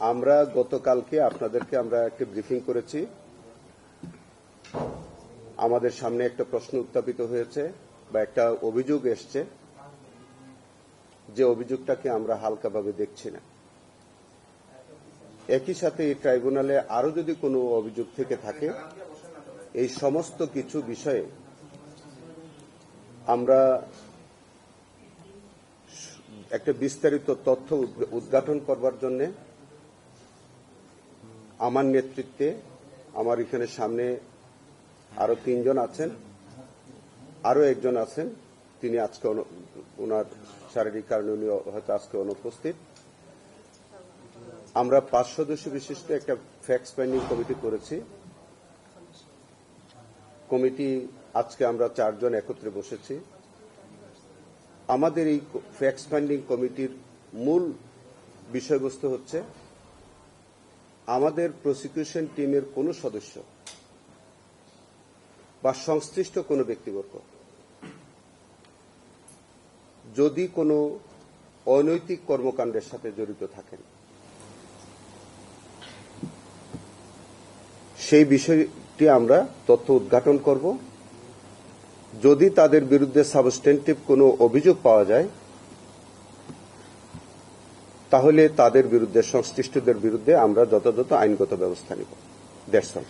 আমরা গতকালকে আপনাদেরকে আমরা একটা ব্রিফিং করেছি। আমাদের সামনে একটা প্রশ্ন উত্থাপিত হয়েছে বা একটা অভিযোগ এসছে, যে অভিযোগটাকে আমরা হালকাভাবে দেখছি না। একই সাথে এই ট্রাইব্যুনালে আরো যদি কোনো অভিযোগ থেকে থাকে, এই সমস্ত কিছু বিষয়ে আমরা একটা বিস্তারিত তথ্য উদ্ঘাটন করবার জন্য আমার নেতৃত্বে, আমার এখানে সামনে আরো 3 জন আছেন, আরো একজন আছেন, তিনি আজকে ওনার শারীরিক কারণে উনি হয়তো আজকে অনুপস্থিত। আমরা 5 সদস্য বিশিষ্ট একটা ফ্যাক্ট ফাইন্ডিং কমিটি করেছি। কমিটি আজকে আমরা 4 জন একত্রে বসেছি। আমাদের এই ফ্যাক্ট ফাইন্ডিং কমিটির মূল বিষয়বস্তু হচ্ছে, আমাদের প্রসিকিউশন টিমের কোনো সদস্য বা সংশ্লিষ্ট কোনো ব্যক্তিবর্গ যদি কোনো অনৈতিক কর্মকাণ্ডের সাথে জড়িত থাকেন, সেই বিষয়টি আমরা তথ্য উদ্ঘাটন করব। যদি তাদের বিরুদ্ধে সাবস্টেন্টিভ কোনো অভিযোগ পাওয়া যায়, তাহলে তাদের বিরুদ্ধে, সংশ্লিষ্টদের বিরুদ্ধে আমরা যথাযথ আইনগত ব্যবস্থা নিব। That's all.